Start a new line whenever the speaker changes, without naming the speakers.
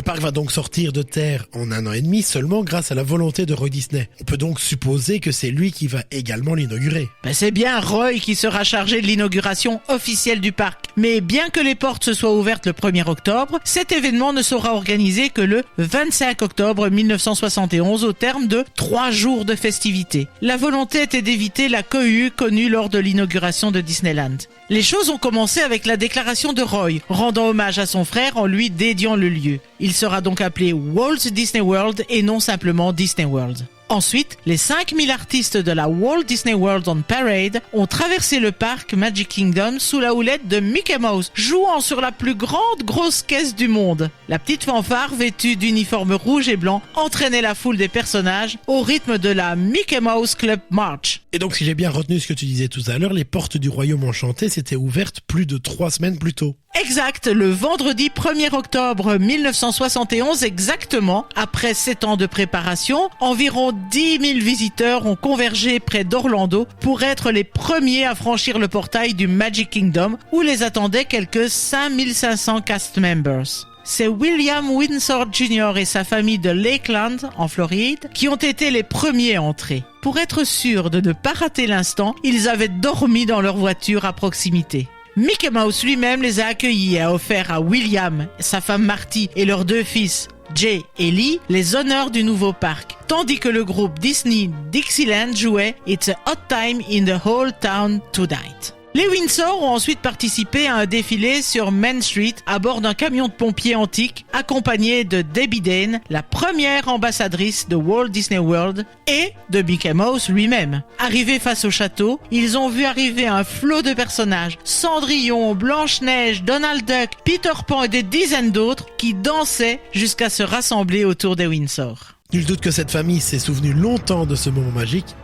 Le parc va donc sortir de terre en 1 an et demi seulement grâce à la volonté de Roy Disney. On peut donc supposer que c'est lui qui va également l'inaugurer.
C'est bien Roy qui sera chargé de l'inauguration officielle du parc. Mais bien que les portes se soient ouvertes le 1er octobre, cet événement ne sera organisé que le 25 octobre 1971 au terme de 3 jours de festivités. La volonté était d'éviter la cohue connue lors de l'inauguration de Disneyland. Les choses ont commencé avec la déclaration de Roy, rendant hommage à son frère en lui dédiant le lieu. Il sera donc appelé Walt Disney World et non simplement Disney World. Ensuite, les 5000 artistes de la Walt Disney World on Parade ont traversé le parc Magic Kingdom sous la houlette de Mickey Mouse, jouant sur la plus grande grosse caisse du monde. La petite fanfare, vêtue d'uniforme rouge et blanc, entraînait la foule des personnages au rythme de la Mickey Mouse Club March.
Et donc si j'ai bien retenu ce que tu disais tout à l'heure, les portes du Royaume Enchanté s'étaient ouvertes plus de 3 semaines plus tôt.
Exact, le vendredi 1er octobre 1971 exactement, après 7 ans de préparation, environ 10 000 visiteurs ont convergé près d'Orlando pour être les premiers à franchir le portail du Magic Kingdom où les attendaient quelques 5500 cast members. C'est William Windsor Jr. et sa famille de Lakeland, en Floride, qui ont été les premiers à entrer. Pour être sûrs de ne pas rater l'instant, ils avaient dormi dans leur voiture à proximité. Mickey Mouse lui-même les a accueillis et a offert à William, sa femme Marty et leurs 2 fils, Jay et Lee, les honneurs du nouveau parc, tandis que le groupe Disney Dixieland jouait It's a Hot Time in the Whole Town Tonight. Les Windsor ont ensuite participé à un défilé sur Main Street à bord d'un camion de pompiers antique accompagné de Debbie Dane, la première ambassadrice de Walt Disney World, et de Mickey Mouse lui-même. Arrivés face au château, ils ont vu arriver un flot de personnages, Cendrillon, Blanche-Neige, Donald Duck, Peter Pan et des dizaines d'autres qui dansaient jusqu'à se rassembler autour des Windsor.
Nul doute que cette famille s'est souvenue longtemps de ce moment magique